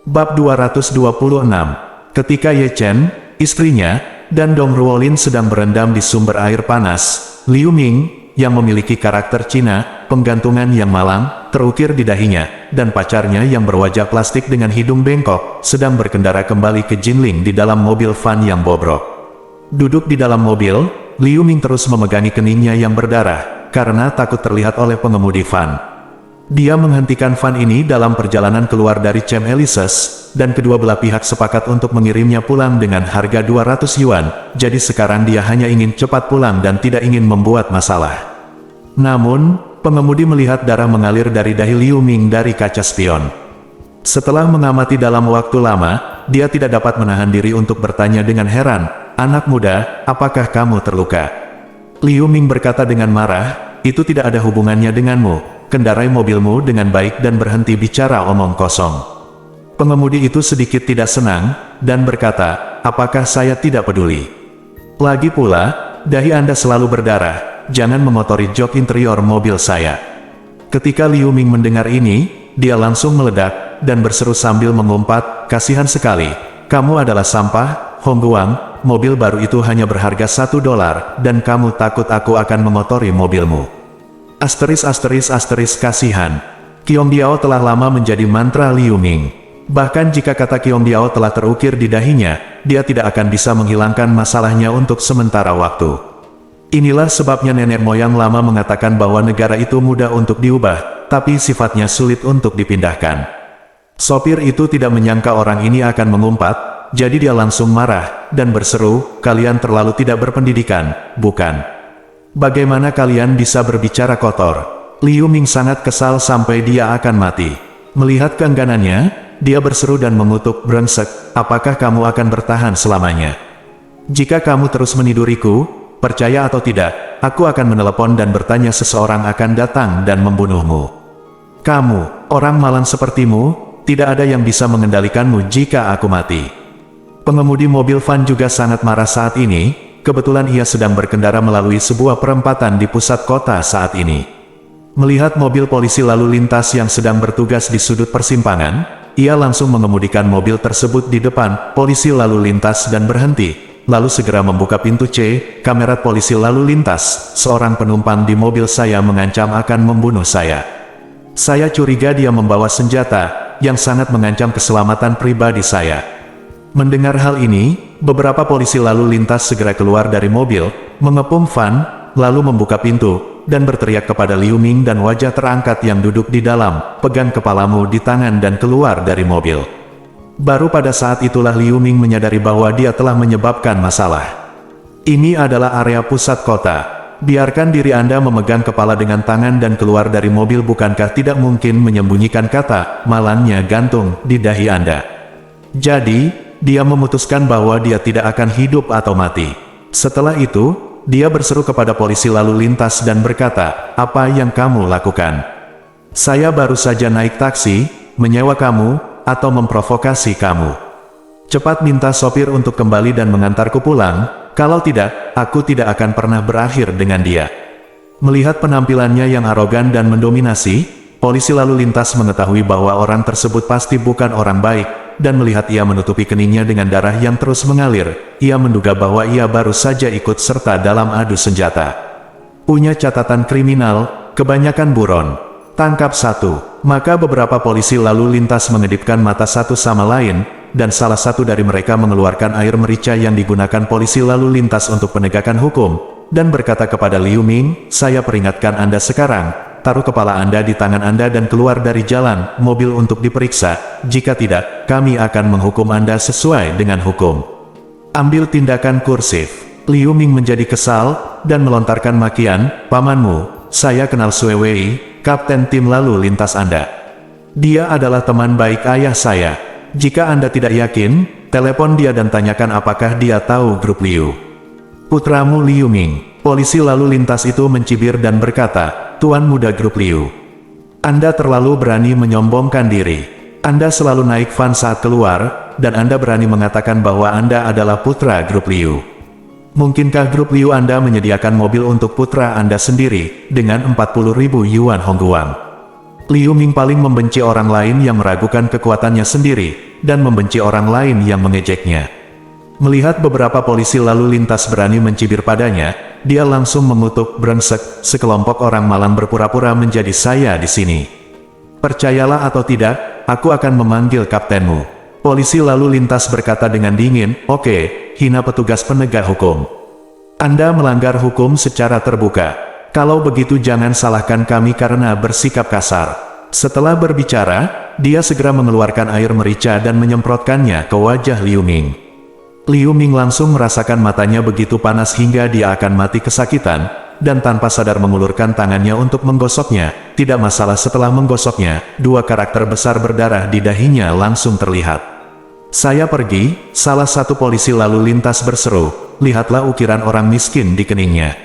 Bab 226. Ketika Ye Chen, istrinya, dan Dong Ruolin sedang berendam di sumber air panas, Liu Ming, yang memiliki karakter Cina, penggantungan yang malang, terukir di dahinya, dan pacarnya yang berwajah plastik dengan hidung bengkok, sedang berkendara kembali ke Jinling di dalam mobil van yang bobrok. Duduk di dalam mobil, Liu Ming terus memegangi keningnya yang berdarah, karena takut terlihat oleh pengemudi van. Dia menghentikan van ini dalam perjalanan keluar dari Chem Elises, dan kedua belah pihak sepakat untuk mengirimnya pulang dengan harga 200 yuan, jadi sekarang dia hanya ingin cepat pulang dan tidak ingin membuat masalah. Namun, pengemudi melihat darah mengalir dari dahi Liu Ming dari kaca spion. Setelah mengamati dalam waktu lama, dia tidak dapat menahan diri untuk bertanya dengan heran, "Anak muda, apakah kamu terluka?" Liu Ming berkata dengan marah, "Itu tidak ada hubungannya denganmu. Kendarai mobilmu dengan baik dan berhenti bicara omong kosong." Pengemudi itu sedikit tidak senang, dan berkata, "Apakah saya tidak peduli? Lagi pula, dahi Anda selalu berdarah, jangan mengotori jok interior mobil saya." Ketika Liu Ming mendengar ini, dia langsung meledak, dan berseru sambil mengumpat, "Kasihan sekali, kamu adalah sampah, Hong Guang, mobil baru itu hanya berharga $1, dan kamu takut aku akan mengotori mobilmu." Kasihan. Qiongdiao telah lama menjadi mantra Liu Ming. Bahkan jika kata Qiongdiao telah terukir di dahinya, dia tidak akan bisa menghilangkan masalahnya untuk sementara waktu. Inilah sebabnya nenek moyang lama mengatakan bahwa negara itu mudah untuk diubah, tapi sifatnya sulit untuk dipindahkan. Sopir itu tidak menyangka orang ini akan mengumpat, jadi dia langsung marah, dan berseru, "Kalian terlalu tidak berpendidikan, bukan? Bagaimana kalian bisa berbicara kotor?" Liu Ming sangat kesal sampai dia akan mati. Melihat keengganannya, dia berseru dan mengutuk, "Brengsek, apakah kamu akan bertahan selamanya? Jika kamu terus meniduriku, percaya atau tidak, aku akan menelepon dan bertanya seseorang akan datang dan membunuhmu. Kamu, orang malang sepertimu, tidak ada yang bisa mengendalikanmu jika aku mati." Pengemudi mobil van juga sangat marah saat ini. Kebetulan ia sedang berkendara melalui sebuah perempatan di pusat kota saat ini. Melihat mobil polisi lalu lintas yang sedang bertugas di sudut persimpangan, ia langsung mengemudikan mobil tersebut di depan polisi lalu lintas dan berhenti, lalu segera membuka pintu kamera polisi lalu lintas. "Seorang penumpang di mobil saya mengancam akan membunuh saya. Saya curiga dia membawa senjata, yang sangat mengancam keselamatan pribadi saya." Mendengar hal ini, beberapa polisi lalu lintas segera keluar dari mobil, mengepung van, lalu membuka pintu, dan berteriak kepada Liu Ming dan wajah terangkat yang duduk di dalam, "Pegang kepalamu di tangan dan keluar dari mobil." Baru pada saat itulah Liu Ming menyadari bahwa dia telah menyebabkan masalah. "Ini adalah area pusat kota. Biarkan diri Anda memegang kepala dengan tangan dan keluar dari mobil, bukankah tidak mungkin menyembunyikan kata malangnya gantung di dahi Anda?" Jadi, dia memutuskan bahwa dia tidak akan hidup atau mati. Setelah itu, dia berseru kepada polisi lalu lintas dan berkata, "Apa yang kamu lakukan? Saya baru saja naik taksi, menyewa kamu, atau memprovokasi kamu. Cepat minta sopir untuk kembali dan mengantarku pulang, kalau tidak, aku tidak akan pernah berakhir dengan dia." Melihat penampilannya yang arogan dan mendominasi, polisi lalu lintas mengetahui bahwa orang tersebut pasti bukan orang baik, dan melihat ia menutupi keningnya dengan darah yang terus mengalir, ia menduga bahwa ia baru saja ikut serta dalam adu senjata. Punya catatan kriminal, kebanyakan buron. Tangkap satu. Maka beberapa polisi lalu lintas mengedipkan mata satu sama lain, dan salah satu dari mereka mengeluarkan air merica yang digunakan polisi lalu lintas untuk penegakan hukum, dan berkata kepada Liu Ming, "Saya peringatkan Anda sekarang, taruh kepala Anda di tangan Anda dan keluar dari jalan mobil untuk diperiksa, jika tidak, kami akan menghukum Anda sesuai dengan hukum. Ambil tindakan kursif." Liu Ming menjadi kesal, dan melontarkan makian, "Pamanmu, saya kenal Sui Wei, kapten tim lalu lintas Anda. Dia adalah teman baik ayah saya. Jika Anda tidak yakin, telepon dia dan tanyakan apakah dia tahu grup Liu." "Putramu Liu Ming." Polisi lalu lintas itu mencibir dan berkata, "Tuan muda grup Liu, Anda terlalu berani menyombongkan diri. Anda selalu naik van saat keluar, dan Anda berani mengatakan bahwa Anda adalah putra grup Liu. Mungkinkah grup Liu Anda menyediakan mobil untuk putra Anda sendiri, dengan 40.000 yuan Hong Guang? Liu Ming paling membenci orang lain yang meragukan kekuatannya sendiri, dan membenci orang lain yang mengejeknya. Melihat beberapa polisi lalu lintas berani mencibir padanya, dia langsung mengutuk brengsek, sekelompok orang malang berpura-pura menjadi saya di sini. Percayalah atau tidak, aku akan memanggil kaptenmu. Polisi lalu lintas berkata dengan dingin, oke, hina petugas penegak hukum. Anda melanggar hukum secara terbuka. Kalau begitu jangan salahkan kami karena bersikap kasar. Setelah berbicara, dia segera mengeluarkan air merica dan menyemprotkannya ke wajah Liu Ming. Liu Ming langsung merasakan matanya begitu panas hingga dia akan mati kesakitan, dan tanpa sadar mengulurkan tangannya untuk menggosoknya. Tidak masalah, setelah menggosoknya, dua karakter besar berdarah di dahinya langsung terlihat. Saya pergi, salah satu polisi lalu lintas berseru, lihatlah ukiran orang miskin di keningnya.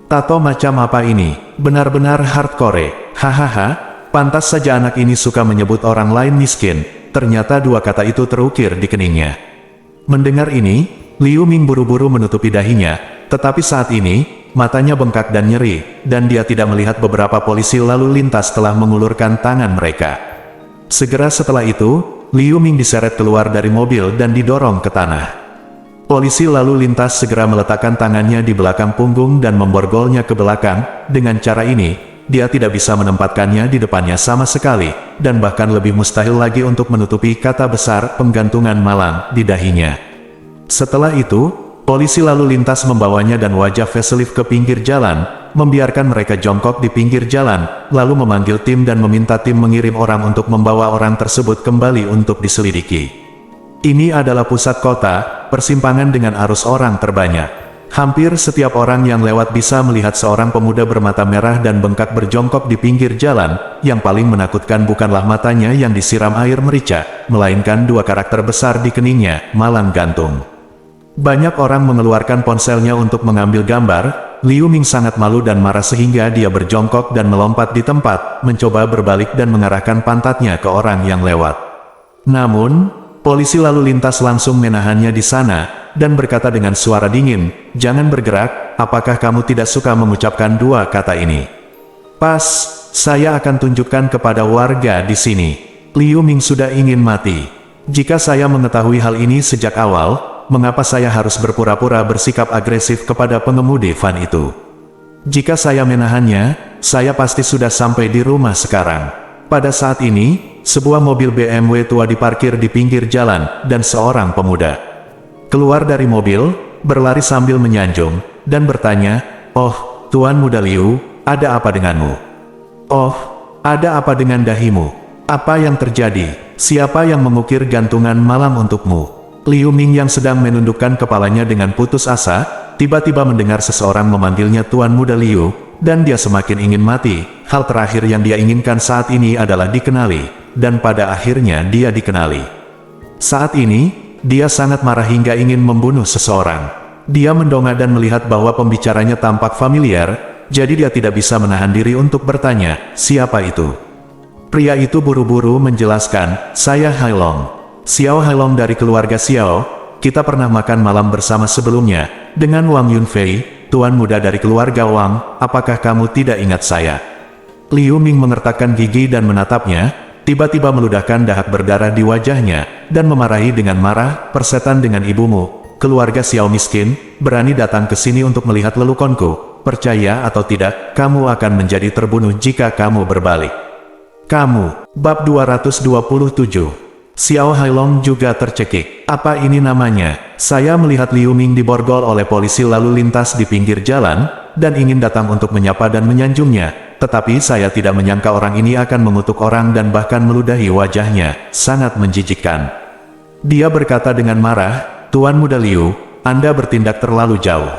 Tato macam apa ini? Benar-benar hardcore. Hahaha, pantas saja anak ini suka menyebut orang lain miskin. Ternyata dua kata itu terukir di keningnya. Mendengar ini, Liu Ming buru-buru menutupi dahinya, tetapi saat ini, matanya bengkak dan nyeri, dan dia tidak melihat beberapa polisi lalu lintas telah mengulurkan tangan mereka. Segera setelah itu, Liu Ming diseret keluar dari mobil dan didorong ke tanah. Polisi lalu lintas segera meletakkan tangannya di belakang punggung dan memborgolnya ke belakang. Dengan cara ini, dia tidak bisa menempatkannya di depannya sama sekali, dan bahkan lebih mustahil lagi untuk menutupi kata besar penggantungan malang di dahinya. Setelah itu, polisi lalu lintas membawanya dan wajah facelift ke pinggir jalan, membiarkan mereka jongkok di pinggir jalan, lalu memanggil tim dan meminta tim mengirim orang untuk membawa orang tersebut kembali untuk diselidiki. Ini adalah pusat kota, persimpangan dengan arus orang terbanyak. Hampir setiap orang yang lewat bisa melihat seorang pemuda bermata merah dan bengkak berjongkok di pinggir jalan. Yang paling menakutkan bukanlah matanya yang disiram air merica, melainkan dua karakter besar di keningnya, malang gantung. Banyak orang mengeluarkan ponselnya untuk mengambil gambar. Liu Ming sangat malu dan marah sehingga dia berjongkok dan melompat di tempat, mencoba berbalik dan mengarahkan pantatnya ke orang yang lewat. Namun, polisi lalu lintas langsung menahannya di sana, dan berkata dengan suara dingin, jangan bergerak, apakah kamu tidak suka mengucapkan dua kata ini? Pas, saya akan tunjukkan kepada warga di sini. Liu Ming sudah ingin mati. Jika saya mengetahui hal ini sejak awal, mengapa saya harus berpura-pura bersikap agresif kepada pengemudi van itu? Jika saya menahannya, saya pasti sudah sampai di rumah sekarang. Pada saat ini, sebuah mobil BMW tua diparkir di pinggir jalan, dan seorang pemuda keluar dari mobil, berlari sambil menyanjung, dan bertanya, oh, Tuan Muda Liu, ada apa denganmu? Oh, ada apa dengan dahimu? Apa yang terjadi? Siapa yang mengukir gantungan malam untukmu? Liu Ming yang sedang menundukkan kepalanya dengan putus asa, tiba-tiba mendengar seseorang memanggilnya Tuan Muda Liu, dan dia semakin ingin mati. Hal terakhir yang dia inginkan saat ini adalah dikenali, dan pada akhirnya dia dikenali. Saat ini, dia sangat marah hingga ingin membunuh seseorang. Dia mendongak dan melihat bahwa pembicaranya tampak familiar, jadi dia tidak bisa menahan diri untuk bertanya, siapa itu? Pria itu buru-buru menjelaskan, saya Hailong. Xiao Hailong dari keluarga Xiao, kita pernah makan malam bersama sebelumnya, dengan Wang Yunfei, tuan muda dari keluarga Wang, apakah kamu tidak ingat saya? Liu Ming mengertakkan gigi dan menatapnya, tiba-tiba meludahkan dahak berdarah di wajahnya, dan memarahi dengan marah, persetan dengan ibumu, keluarga Xiao miskin, berani datang ke sini untuk melihat lelukonku, percaya atau tidak, kamu akan menjadi terbunuh jika kamu berbalik. Kamu, bab 227. Xiao Hailong juga tercekik. Apa ini namanya? Saya melihat Liu Ming diborgol oleh polisi lalu lintas di pinggir jalan, dan ingin datang untuk menyapa dan menyanjungnya. Tetapi saya tidak menyangka orang ini akan mengutuk orang dan bahkan meludahi wajahnya, sangat menjijikkan. Dia berkata dengan marah, Tuan Muda Liu, Anda bertindak terlalu jauh.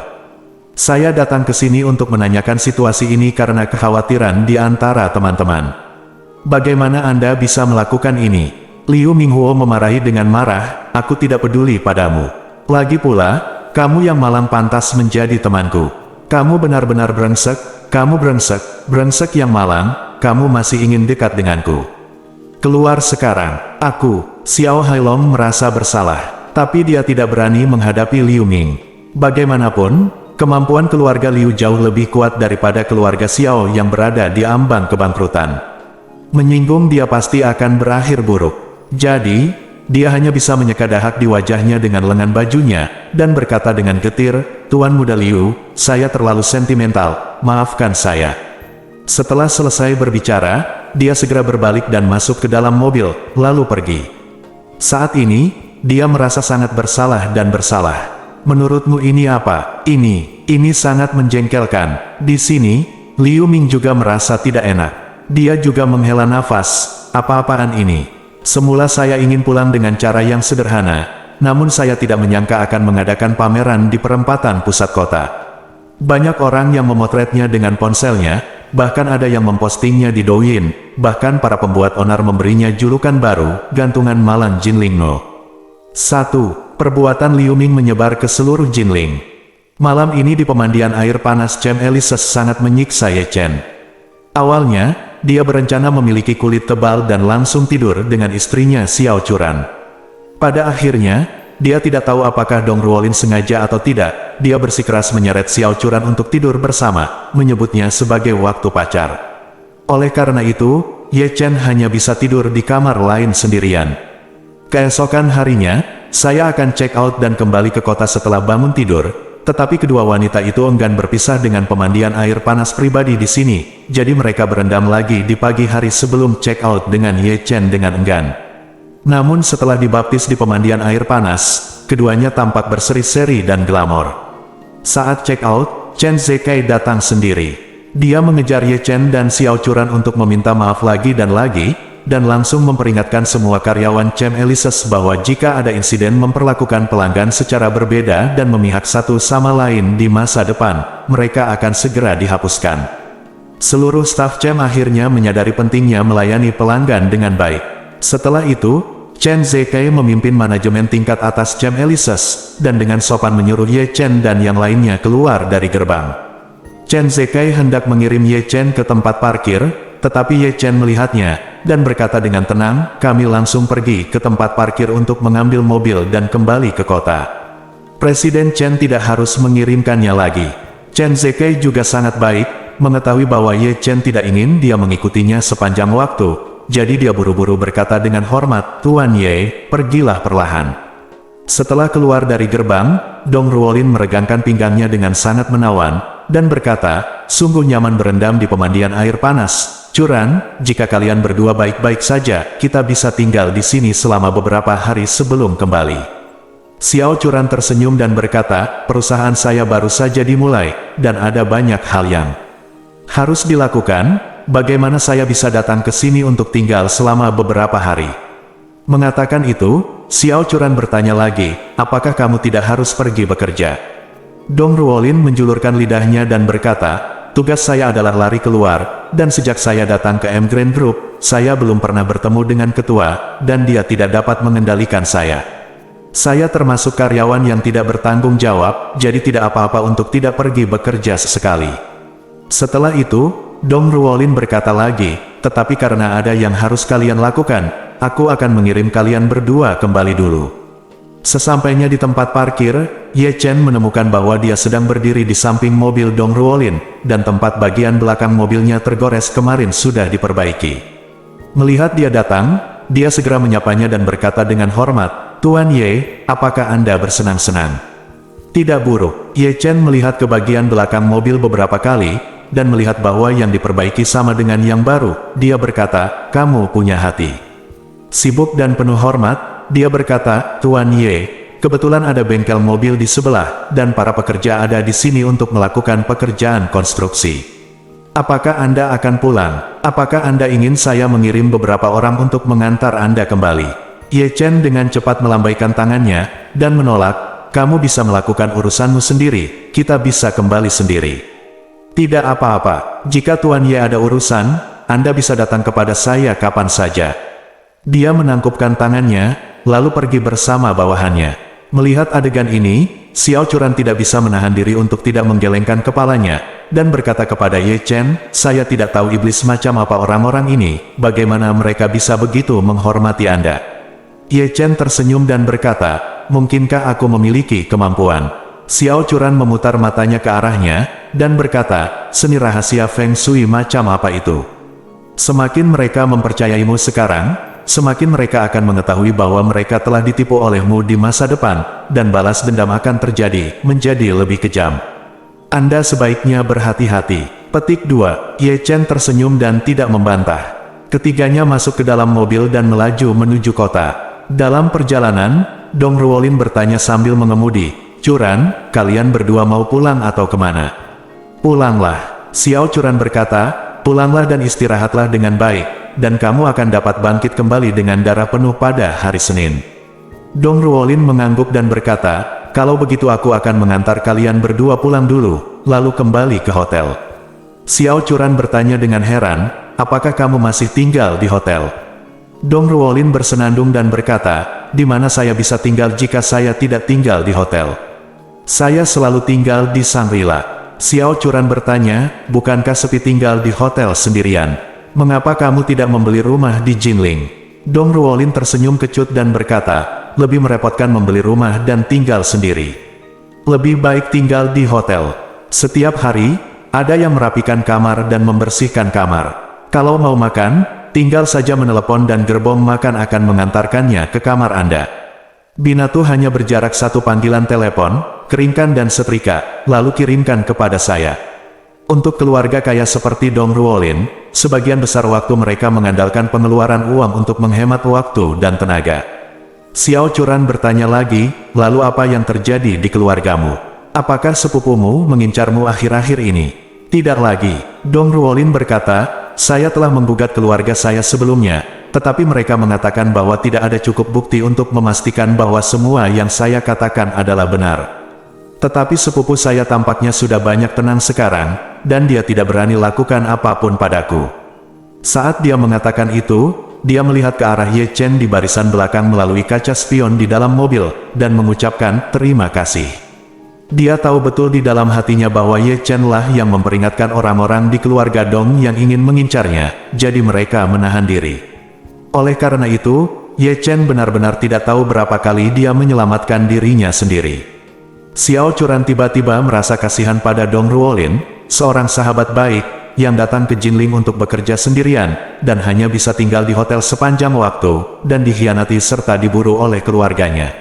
Saya datang ke sini untuk menanyakan situasi ini karena kekhawatiran di antara teman-teman. Bagaimana Anda bisa melakukan ini? Liu Minghuo memarahi dengan marah, aku tidak peduli padamu. Lagi pula, kamu yang malang pantas menjadi temanku. Kamu benar-benar brengsek, kamu brengsek, brengsek yang malang, kamu masih ingin dekat denganku. Keluar sekarang. Aku, Xiao Hailong merasa bersalah, tapi dia tidak berani menghadapi Liu Ming. Bagaimanapun, kemampuan keluarga Liu jauh lebih kuat daripada keluarga Xiao yang berada di ambang kebangkrutan. Menyinggung dia pasti akan berakhir buruk. Jadi, dia hanya bisa menyeka dahak di wajahnya dengan lengan bajunya, dan berkata dengan getir, "Tuan Muda Liu, saya terlalu sentimental, maafkan saya." Setelah selesai berbicara, dia segera berbalik dan masuk ke dalam mobil, lalu pergi. Saat ini, dia merasa sangat bersalah dan bersalah. Menurutmu ini apa? Ini sangat menjengkelkan. Di sini, Liu Ming juga merasa tidak enak. Dia juga menghela nafas. Apa-apaan ini? Semula saya ingin pulang dengan cara yang sederhana, namun saya tidak menyangka akan mengadakan pameran di perempatan pusat kota. Banyak orang yang memotretnya dengan ponselnya, bahkan ada yang mempostingnya di Douyin, bahkan para pembuat onar memberinya julukan baru, gantungan malang Jinlingno. 1. Perbuatan Liu Ming menyebar ke seluruh Jinling. Malam ini di pemandian air panas Chem Elises sangat menyiksa Ye Chen. Awalnya, dia berencana memiliki kulit tebal dan langsung tidur dengan istrinya Xiao Churan. Pada akhirnya, dia tidak tahu apakah Dong Ruolin sengaja atau tidak, dia bersikeras menyeret Xiao Churan untuk tidur bersama, menyebutnya sebagai waktu pacar. Oleh karena itu, Ye Chen hanya bisa tidur di kamar lain sendirian. Keesokan harinya, saya akan check out dan kembali ke kota setelah bangun tidur. Tetapi kedua wanita itu enggan berpisah dengan pemandian air panas pribadi di sini, jadi mereka berendam lagi di pagi hari sebelum check out dengan Ye Chen dengan enggan. Namun setelah dibaptis di pemandian air panas, keduanya tampak berseri-seri dan glamor. Saat check out, Chen Zekai datang sendiri. Dia mengejar Ye Chen dan Xiao Churan untuk meminta maaf lagi, dan langsung memperingatkan semua karyawan Chem Elises bahwa jika ada insiden memperlakukan pelanggan secara berbeda dan memihak satu sama lain di masa depan, mereka akan segera dihapuskan. Seluruh staf Chem akhirnya menyadari pentingnya melayani pelanggan dengan baik. Setelah itu, Chen Zekai memimpin manajemen tingkat atas Chem Elises, dan dengan sopan menyuruh Ye Chen dan yang lainnya keluar dari gerbang. Chen Zekai hendak mengirim Ye Chen ke tempat parkir, tetapi Ye Chen melihatnya, dan berkata dengan tenang, "Kami langsung pergi ke tempat parkir untuk mengambil mobil dan kembali ke kota." Presiden Chen tidak harus mengirimkannya lagi. Chen Zekai juga sangat baik, mengetahui bahwa Ye Chen tidak ingin dia mengikutinya sepanjang waktu, jadi dia buru-buru berkata dengan hormat, "Tuan Ye, pergilah perlahan." Setelah keluar dari gerbang, Dong Ruolin meregangkan pinggangnya dengan sangat menawan, dan berkata, "Sungguh nyaman berendam di pemandian air panas. Churan, jika kalian berdua baik-baik saja, kita bisa tinggal di sini selama beberapa hari sebelum kembali." Xiao Churan tersenyum dan berkata, "Perusahaan saya baru saja dimulai, dan ada banyak hal yang harus dilakukan. Bagaimana saya bisa datang ke sini untuk tinggal selama beberapa hari?" Mengatakan itu, Xiao Churan bertanya lagi, "Apakah kamu tidak harus pergi bekerja?" Dong Ruolin menjulurkan lidahnya dan berkata, "Tugas saya adalah lari keluar, dan sejak saya datang ke M Grand Group, saya belum pernah bertemu dengan ketua, dan dia tidak dapat mengendalikan saya. Saya termasuk karyawan yang tidak bertanggung jawab, jadi tidak apa-apa untuk tidak pergi bekerja sesekali." Setelah itu, Dong Ruolin berkata lagi, "Tetapi karena ada yang harus kalian lakukan, aku akan mengirim kalian berdua kembali dulu." Sesampainya di tempat parkir, Ye Chen menemukan bahwa dia sedang berdiri di samping mobil Dong Ruolin, dan tempat bagian belakang mobilnya tergores kemarin sudah diperbaiki. Melihat dia datang, dia segera menyapanya dan berkata dengan hormat, "Tuan Ye, apakah Anda bersenang-senang?" "Tidak buruk." Ye Chen melihat ke bagian belakang mobil beberapa kali, dan melihat bahwa yang diperbaiki sama dengan yang baru, dia berkata, "Kamu punya hati." Sibuk dan penuh hormat, dia berkata, "Tuan Ye, kebetulan ada bengkel mobil di sebelah, dan para pekerja ada di sini untuk melakukan pekerjaan konstruksi. Apakah Anda akan pulang? Apakah Anda ingin saya mengirim beberapa orang untuk mengantar Anda kembali?" Ye Chen dengan cepat melambaikan tangannya, dan menolak, "Kamu bisa melakukan urusanmu sendiri, kita bisa kembali sendiri." "Tidak apa-apa, jika Tuan Ye ada urusan, Anda bisa datang kepada saya kapan saja." Dia menangkupkan tangannya, lalu pergi bersama bawahannya. Melihat adegan ini, Xiao Churan tidak bisa menahan diri untuk tidak menggelengkan kepalanya, dan berkata kepada Ye Chen, "Saya tidak tahu iblis macam apa orang-orang ini, bagaimana mereka bisa begitu menghormati Anda?" Ye Chen tersenyum dan berkata, "Mungkinkah aku memiliki kemampuan?" Xiao Churan memutar matanya ke arahnya, dan berkata, "Seni rahasia Feng Shui macam apa itu?" Semakin mereka mempercayaimu sekarang, semakin mereka akan mengetahui bahwa mereka telah ditipu olehmu di masa depan, dan balas dendam akan terjadi, menjadi lebih kejam. Anda sebaiknya berhati-hati. Petik 2. Ye Chen tersenyum dan tidak membantah. Ketiganya masuk ke dalam mobil dan melaju menuju kota. Dalam perjalanan, Dong Ruolin bertanya sambil mengemudi, "Curan, kalian berdua mau pulang atau kemana?" "Pulanglah," Xiao Curan berkata, "pulanglah dan istirahatlah dengan baik, dan kamu akan dapat bangkit kembali dengan darah penuh pada hari Senin." Dong Ruolin mengangguk dan berkata, "Kalau begitu aku akan mengantar kalian berdua pulang dulu, lalu kembali ke hotel." Xiao Curan bertanya dengan heran, "Apakah kamu masih tinggal di hotel?" Dong Ruolin bersenandung dan berkata, "Di mana saya bisa tinggal jika saya tidak tinggal di hotel? Saya selalu tinggal di Shangri-La." Xiao Curan bertanya, "Bukankah sepi tinggal di hotel sendirian? Mengapa kamu tidak membeli rumah di Jinling?" Dong Ruolin tersenyum kecut dan berkata, "Lebih merepotkan membeli rumah dan tinggal sendiri. Lebih baik tinggal di hotel. Setiap hari, ada yang merapikan kamar dan membersihkan kamar. Kalau mau makan, tinggal saja menelepon dan gerbong makan akan mengantarkannya ke kamar Anda. Binatu hanya berjarak satu panggilan telepon, keringkan dan setrika, lalu kirimkan kepada saya." Untuk keluarga kaya seperti Dong Ruolin, sebagian besar waktu mereka mengandalkan pengeluaran uang untuk menghemat waktu dan tenaga. Xiao Curan bertanya lagi, "Lalu apa yang terjadi di keluargamu? Apakah sepupumu mengincarmu akhir-akhir ini?" "Tidak lagi," Dong Ruolin berkata, "saya telah menggugat keluarga saya sebelumnya, tetapi mereka mengatakan bahwa tidak ada cukup bukti untuk memastikan bahwa semua yang saya katakan adalah benar. Tetapi sepupu saya tampaknya sudah banyak tenang sekarang, dan dia tidak berani lakukan apapun padaku." Saat dia mengatakan itu, dia melihat ke arah Ye Chen di barisan belakang melalui kaca spion di dalam mobil, dan mengucapkan terima kasih. Dia tahu betul di dalam hatinya bahwa Ye Chen lah yang memperingatkan orang-orang di keluarga Dong yang ingin mengincarnya, jadi mereka menahan diri. Oleh karena itu, Ye Chen benar-benar tidak tahu berapa kali dia menyelamatkan dirinya sendiri. Xiao Curan tiba-tiba merasa kasihan pada Dong Ruolin, seorang sahabat baik, yang datang ke Jinling untuk bekerja sendirian, dan hanya bisa tinggal di hotel sepanjang waktu, dan dikhianati serta diburu oleh keluarganya.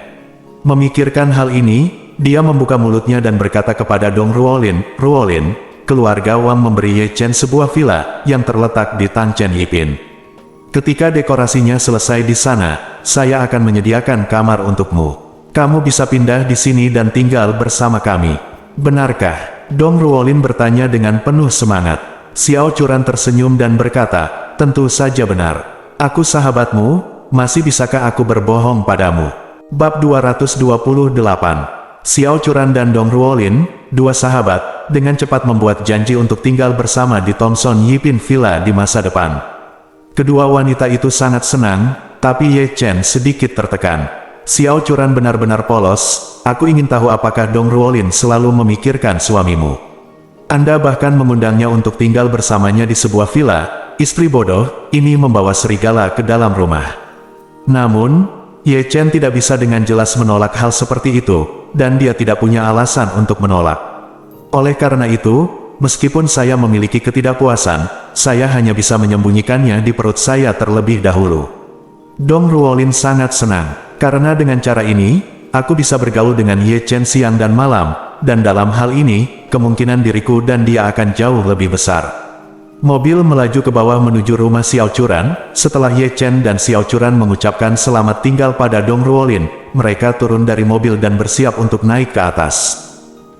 Memikirkan hal ini, dia membuka mulutnya dan berkata kepada Dong Ruolin, "Ruolin, keluarga Wang memberi Ye Chen sebuah villa, yang terletak di Tangchen Yipin. Ketika dekorasinya selesai di sana, saya akan menyediakan kamar untukmu. Kamu bisa pindah di sini dan tinggal bersama kami. Benarkah?" Dong Ruolin bertanya dengan penuh semangat. Xiao Curan tersenyum dan berkata, "Tentu saja benar. Aku sahabatmu, masih bisakah aku berbohong padamu?" Bab 228. Xiao Curan dan Dong Ruolin, dua sahabat, dengan cepat membuat janji untuk tinggal bersama di Thomson Yipin Villa di masa depan. Kedua wanita itu sangat senang, tapi Ye Chen sedikit tertekan. "Xiao Curan benar-benar polos, aku ingin tahu apakah Dong Ruolin selalu memikirkan suamimu. Anda bahkan mengundangnya untuk tinggal bersamanya di sebuah villa, istri bodoh, ini membawa serigala ke dalam rumah." Namun, Ye Chen tidak bisa dengan jelas menolak hal seperti itu, dan dia tidak punya alasan untuk menolak. "Oleh karena itu, meskipun saya memiliki ketidakpuasan, saya hanya bisa menyembunyikannya di perut saya terlebih dahulu." Dong Ruolin sangat senang. Karena dengan cara ini, aku bisa bergaul dengan Ye Chen siang dan malam, dan dalam hal ini, kemungkinan diriku dan dia akan jauh lebih besar. Mobil melaju ke bawah menuju rumah Xiao Curan. Setelah Ye Chen dan Xiao Curan mengucapkan selamat tinggal pada Dong Ruolin, mereka turun dari mobil dan bersiap untuk naik ke atas.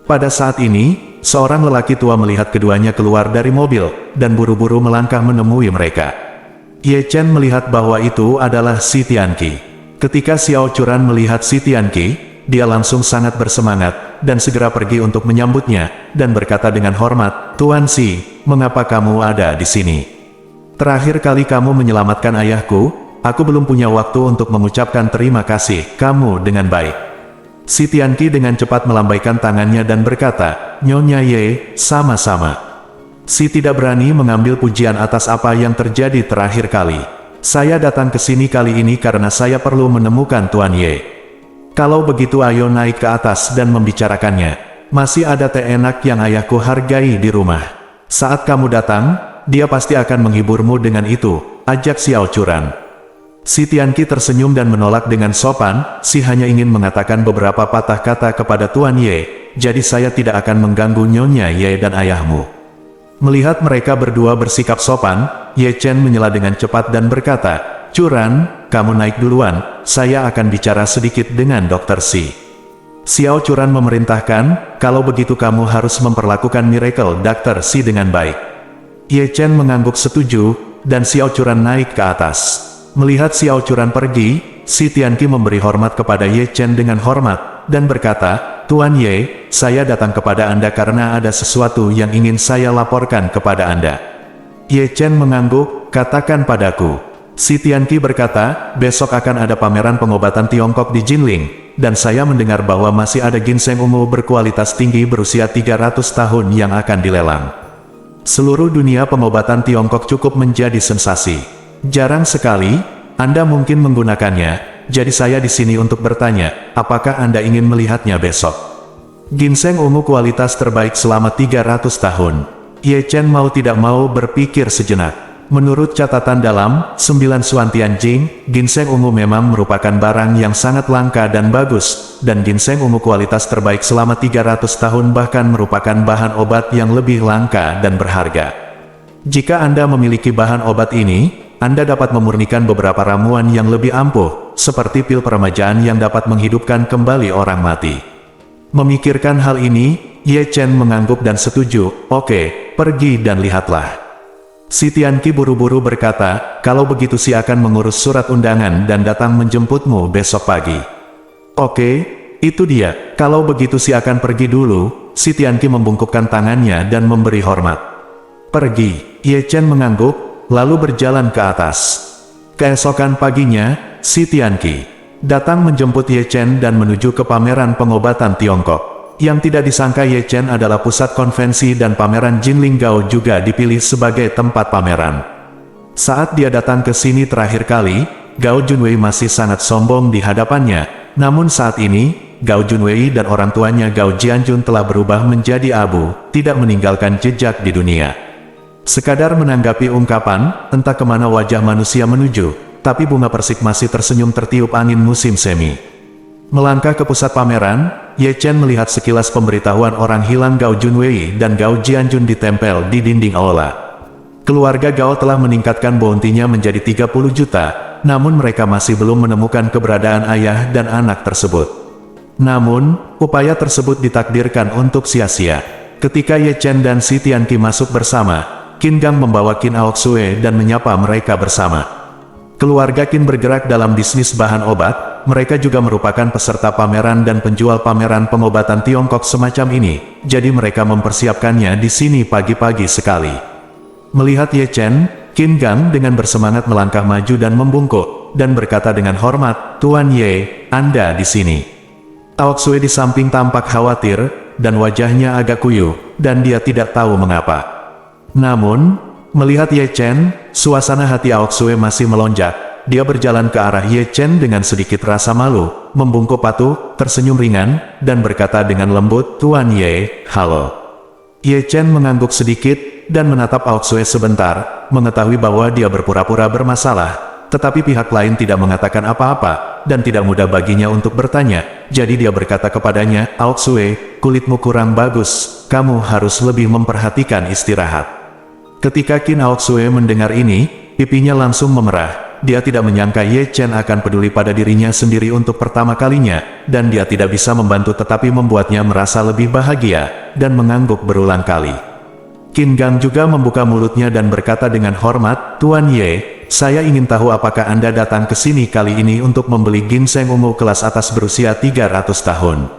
Pada saat ini, seorang lelaki tua melihat keduanya keluar dari mobil, dan buru-buru melangkah menemui mereka. Ye Chen melihat bahwa itu adalah Si Tianqi. Ketika Xiao Curan melihat Si Tianqi, dia langsung sangat bersemangat, dan segera pergi untuk menyambutnya, dan berkata dengan hormat, "Tuan Si, mengapa kamu ada di sini? Terakhir kali kamu menyelamatkan ayahku, aku belum punya waktu untuk mengucapkan terima kasih kamu dengan baik." Si Tianqi dengan cepat melambaikan tangannya dan berkata, "Nyonya Ye, sama-sama. Si tidak berani mengambil pujian atas apa yang terjadi terakhir kali. Saya datang ke sini kali ini karena saya perlu menemukan Tuan Ye. Kalau begitu ayo naik ke atas dan membicarakannya. Masih ada teh enak yang ayahku hargai di rumah. Saat kamu datang, dia pasti akan menghiburmu dengan itu, ajak Xiao Churan. Si Tianqi tersenyum dan menolak dengan sopan, si hanya ingin mengatakan beberapa patah kata kepada Tuan Ye, jadi saya tidak akan mengganggu Nyonya Ye dan ayahmu. Melihat mereka berdua bersikap sopan, Ye Chen menyela dengan cepat dan berkata, Churan, kamu naik duluan, saya akan bicara sedikit dengan Dr. Si. Xiao Churan memerintahkan, kalau begitu kamu harus memperlakukan Miracle Dr. Si dengan baik. Ye Chen mengangguk setuju, dan Xiao Churan naik ke atas. Melihat Xiao Churan pergi, si Tianqi memberi hormat kepada Ye Chen dengan hormat, dan berkata, Tuan Ye, saya datang kepada Anda karena ada sesuatu yang ingin saya laporkan kepada Anda. Ye Chen mengangguk, katakan padaku. Si Tianqi berkata, besok akan ada pameran pengobatan Tiongkok di Jinling, dan saya mendengar bahwa masih ada ginseng ungu berkualitas tinggi berusia 300 tahun yang akan dilelang. Seluruh dunia pengobatan Tiongkok cukup menjadi sensasi. Jarang sekali, Anda mungkin menggunakannya, jadi saya di sini untuk bertanya, apakah Anda ingin melihatnya besok? Ginseng ungu kualitas terbaik selama 300 tahun. Ye Chen mau tidak mau berpikir sejenak. Menurut catatan dalam 9 Suan Tianjing, ginseng ungu memang merupakan barang yang sangat langka dan bagus, dan ginseng ungu kualitas terbaik selama 300 tahun bahkan merupakan bahan obat yang lebih langka dan berharga. Jika Anda memiliki bahan obat ini, Anda dapat memurnikan beberapa ramuan yang lebih ampuh, seperti pil peremajaan yang dapat menghidupkan kembali orang mati. Memikirkan hal ini, Ye Chen mengangguk dan setuju, oke, pergi dan lihatlah. Si Tianqi buru-buru berkata, kalau begitu si akan mengurus surat undangan dan datang menjemputmu besok pagi. Oke, itu dia, kalau begitu si akan pergi dulu. Si Tianqi membungkukkan tangannya dan memberi hormat. Pergi, Ye Chen mengangguk, lalu berjalan ke atas. Keesokan paginya, si Tianqi datang menjemput Ye Chen dan menuju ke pameran pengobatan Tiongkok. Yang tidak disangka Ye Chen adalah pusat konvensi dan pameran Jinling Gao juga dipilih sebagai tempat pameran. Saat dia datang ke sini terakhir kali, Gao Junwei masih sangat sombong di hadapannya. Namun saat ini, Gao Junwei dan orang tuanya Gao Jianjun telah berubah menjadi abu, tidak meninggalkan jejak di dunia. Sekadar menanggapi ungkapan, entah kemana wajah manusia menuju, tapi bunga persik masih tersenyum tertiup angin musim semi. Melangkah ke pusat pameran, Ye Chen melihat sekilas pemberitahuan orang hilang Gao Junwei dan Gao Jianjun ditempel di dinding aula. Keluarga Gao telah meningkatkan bounty-nya menjadi 30 juta, namun mereka masih belum menemukan keberadaan ayah dan anak tersebut. Namun, upaya tersebut ditakdirkan untuk sia-sia. Ketika Ye Chen dan si Tianqi masuk bersama, Qin Gang membawa Qin Aoxue dan menyapa mereka bersama. Keluarga Qin bergerak dalam bisnis bahan obat, mereka juga merupakan peserta pameran dan penjual pameran pengobatan Tiongkok semacam ini, jadi mereka mempersiapkannya di sini pagi-pagi sekali. Melihat Ye Chen, Qin Gang dengan bersemangat melangkah maju dan membungkuk, dan berkata dengan hormat, Tuan Ye, Anda di sini. Aoxue di samping tampak khawatir, dan wajahnya agak kuyuh, dan dia tidak tahu mengapa. Namun, melihat Ye Chen, suasana hati Aoxue masih melonjak. Dia berjalan ke arah Ye Chen dengan sedikit rasa malu, membungkuk patuh, tersenyum ringan, dan berkata dengan lembut, Tuan Ye, halo. Ye Chen mengangguk sedikit, dan menatap Aoxue sebentar, mengetahui bahwa dia berpura-pura bermasalah, tetapi pihak lain tidak mengatakan apa-apa, dan tidak mudah baginya untuk bertanya, jadi dia berkata kepadanya, Aoxue, kulitmu kurang bagus, kamu harus lebih memperhatikan istirahat. Ketika Qin Aoxue mendengar ini, pipinya langsung memerah. Dia tidak menyangka Ye Chen akan peduli pada dirinya sendiri untuk pertama kalinya, dan dia tidak bisa membantu tetapi membuatnya merasa lebih bahagia, dan mengangguk berulang kali. Qin Gang juga membuka mulutnya dan berkata dengan hormat, Tuan Ye, saya ingin tahu apakah Anda datang ke sini kali ini untuk membeli ginseng ungu kelas atas berusia 300 tahun.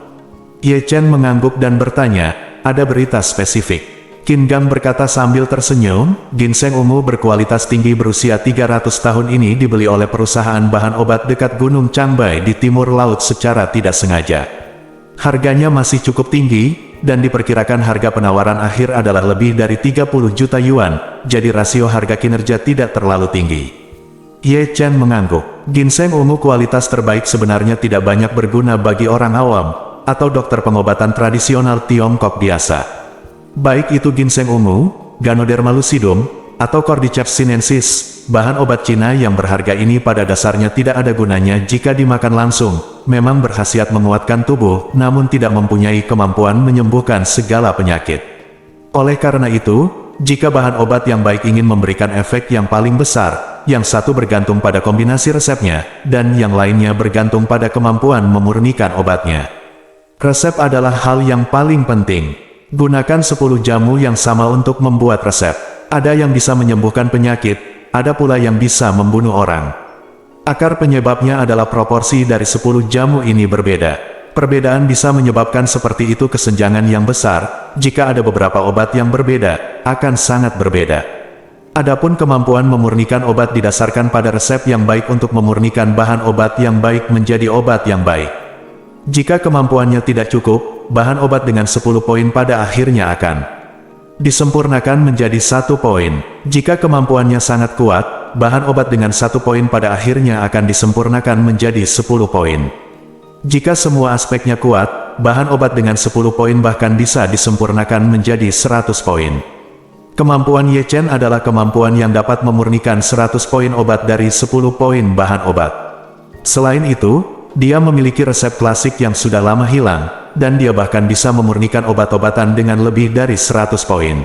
Ye Chen mengangguk dan bertanya, ada berita spesifik. Qin Gang berkata sambil tersenyum, ginseng ungu berkualitas tinggi berusia 300 tahun ini dibeli oleh perusahaan bahan obat dekat Gunung Changbai di timur laut secara tidak sengaja. Harganya masih cukup tinggi, dan diperkirakan harga penawaran akhir adalah lebih dari 30 juta yuan, jadi rasio harga kinerja tidak terlalu tinggi. Ye Chen mengangguk, ginseng ungu kualitas terbaik sebenarnya tidak banyak berguna bagi orang awam, atau dokter pengobatan tradisional Tiongkok biasa. Baik itu ginseng ungu, Ganoderma lucidum, atau Cordyceps sinensis. Bahan obat Cina yang berharga ini pada dasarnya tidak ada gunanya jika dimakan langsung, memang berkhasiat menguatkan tubuh, namun tidak mempunyai kemampuan menyembuhkan segala penyakit. Oleh karena itu, jika bahan obat yang baik ingin memberikan efek yang paling besar, yang satu bergantung pada kombinasi resepnya, dan yang lainnya bergantung pada kemampuan memurnikan obatnya. Resep adalah hal yang paling penting. Gunakan 10 jamu yang sama untuk membuat resep. Ada yang bisa menyembuhkan penyakit, ada pula yang bisa membunuh orang. Akar penyebabnya adalah proporsi dari 10 jamu ini berbeda. Perbedaan bisa menyebabkan seperti itu kesenjangan yang besar. Jika ada beberapa obat yang berbeda, akan sangat berbeda. Adapun kemampuan memurnikan obat didasarkan pada resep yang baik untuk memurnikan bahan obat yang baik menjadi obat yang baik. Jika kemampuannya tidak cukup, bahan obat dengan 10 poin pada akhirnya akan disempurnakan menjadi 1 poin. Jika kemampuannya sangat kuat, bahan obat dengan 1 poin pada akhirnya akan disempurnakan menjadi 10 poin. Jika semua aspeknya kuat, bahan obat dengan 10 poin bahkan bisa disempurnakan menjadi 100 poin. Kemampuan Ye Chen adalah kemampuan yang dapat memurnikan 100 poin obat dari 10 poin bahan obat. Selain itu, dia memiliki resep klasik yang sudah lama hilang, dan dia bahkan bisa memurnikan obat-obatan dengan lebih dari 100 poin.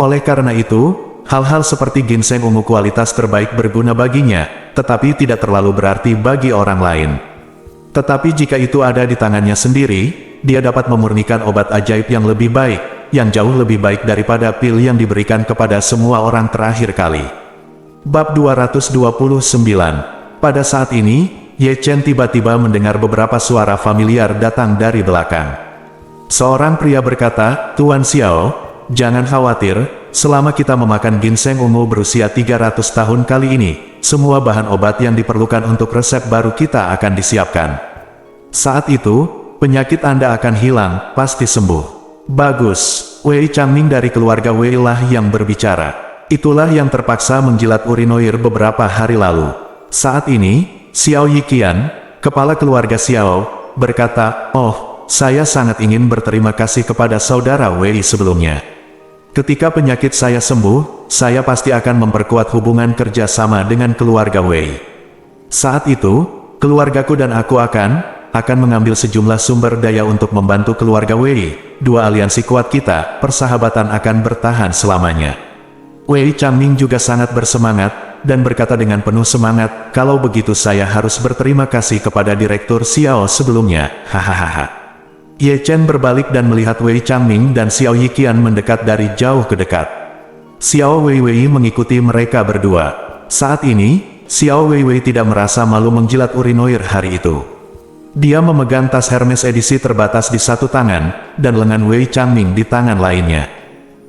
Oleh karena itu, hal-hal seperti ginseng ungu kualitas terbaik berguna baginya, tetapi tidak terlalu berarti bagi orang lain. Tetapi jika itu ada di tangannya sendiri, dia dapat memurnikan obat ajaib yang lebih baik, yang jauh lebih baik daripada pil yang diberikan kepada semua orang terakhir kali. Bab 229. Pada saat ini, Ye Chen tiba-tiba mendengar beberapa suara familiar datang dari belakang. Seorang pria berkata, "Tuan Xiao, jangan khawatir, selama kita memakan ginseng ungu berusia 300 tahun kali ini, semua bahan obat yang diperlukan untuk resep baru kita akan disiapkan. Saat itu, penyakit Anda akan hilang, pasti sembuh." "Bagus." Wei Changming dari keluarga Wei lah yang berbicara. Itulah yang terpaksa menjilat urinoir beberapa hari lalu. Saat ini, Xiao Yiqian, kepala keluarga Xiao, berkata, "Oh, saya sangat ingin berterima kasih kepada saudara Wei sebelumnya. Ketika penyakit saya sembuh, saya pasti akan memperkuat hubungan kerjasama dengan keluarga Wei. Saat itu, keluargaku dan aku akan mengambil sejumlah sumber daya untuk membantu keluarga Wei. Dua aliansi kuat kita, persahabatan akan bertahan selamanya." Wei Changming juga sangat bersemangat, dan berkata dengan penuh semangat, "Kalau begitu saya harus berterima kasih kepada Direktur Xiao sebelumnya, hahaha." Ye Chen berbalik dan melihat Wei Changming dan Xiao Yiqian mendekat dari jauh ke dekat. Xiao Weiwei mengikuti mereka berdua. Saat ini, Xiao Weiwei tidak merasa malu menjilat urinoir hari itu. Dia memegang tas Hermes edisi terbatas di satu tangan, dan lengan Wei Changming di tangan lainnya.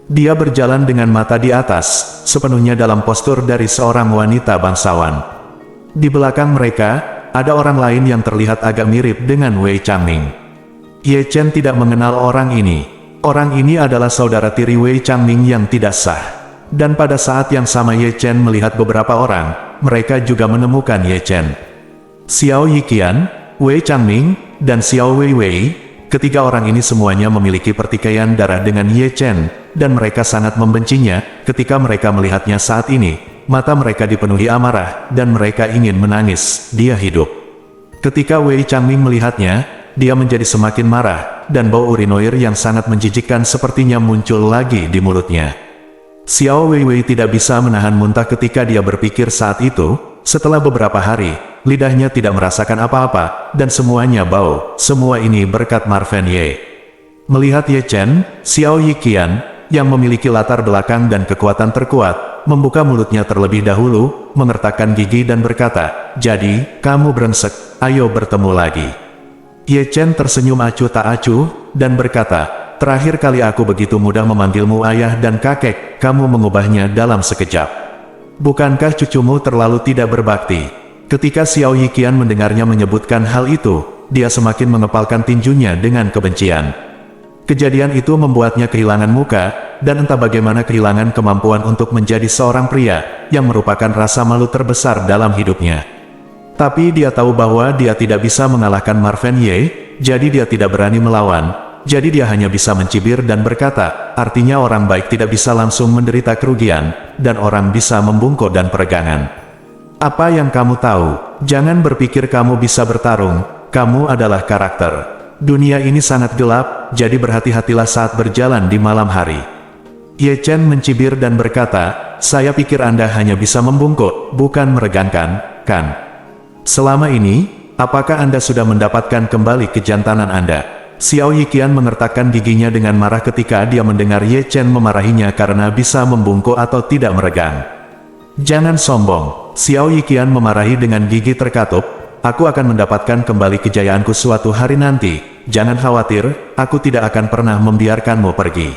Dia berjalan dengan mata di atas, sepenuhnya dalam postur dari seorang wanita bangsawan. Di belakang mereka, ada orang lain yang terlihat agak mirip dengan Wei Changming. Ye Chen tidak mengenal orang ini. Orang ini adalah saudara tiri Wei Changming yang tidak sah. Dan pada saat yang sama Ye Chen melihat beberapa orang, mereka juga menemukan Ye Chen. Xiao Yiqian, Wei Changming, dan Xiao Weiwei, ketiga orang ini semuanya memiliki pertikaian darah dengan Ye Chen, dan mereka sangat membencinya. Ketika mereka melihatnya saat ini, mata mereka dipenuhi amarah, dan mereka ingin menangis. Dia hidup. Ketika Wei Changming melihatnya, dia menjadi semakin marah, dan bau urinoir yang sangat menjijikkan sepertinya muncul lagi di mulutnya. Xiao Weiwei tidak bisa menahan muntah ketika dia berpikir saat itu. Setelah beberapa hari, lidahnya tidak merasakan apa-apa, dan semuanya bau. Semua ini berkat Marvin Ye. Melihat Ye Chen, Xiao Yiqian, yang memiliki latar belakang dan kekuatan terkuat, membuka mulutnya terlebih dahulu, mengertakkan gigi dan berkata, "Jadi, kamu brengsek, ayo bertemu lagi." Ye Chen tersenyum acuh tak acuh, dan berkata, "Terakhir kali aku begitu mudah memanggilmu ayah dan kakek, kamu mengubahnya dalam sekejap. Bukankah cucumu terlalu tidak berbakti?" Ketika Xiao Yiqian mendengarnya menyebutkan hal itu, dia semakin mengepalkan tinjunya dengan kebencian. Kejadian itu membuatnya kehilangan muka, dan entah bagaimana kehilangan kemampuan untuk menjadi seorang pria, yang merupakan rasa malu terbesar dalam hidupnya. Tapi dia tahu bahwa dia tidak bisa mengalahkan Marvin Ye, jadi dia tidak berani melawan. jadi dia hanya bisa mencibir dan berkata, artinya orang baik tidak bisa langsung menderita kerugian, dan orang bisa membungkuk dan peregangan. Apa yang kamu tahu? Jangan berpikir kamu bisa bertarung, kamu adalah karakter. Dunia ini sangat gelap, jadi berhati-hatilah saat berjalan di malam hari. Ye Chen mencibir dan berkata, saya pikir Anda hanya bisa membungkuk, bukan meregangkan, kan? Selama ini, apakah Anda sudah mendapatkan kembali kejantanan Anda? Xiao Yiqian mengertakkan giginya dengan marah ketika dia mendengar Ye Chen memarahinya karena bisa membungkuk atau tidak meregang. Jangan sombong, Xiao Yiqian memarahi dengan gigi terkatup, aku akan mendapatkan kembali kejayaanku suatu hari nanti, jangan khawatir, aku tidak akan pernah membiarkanmu pergi.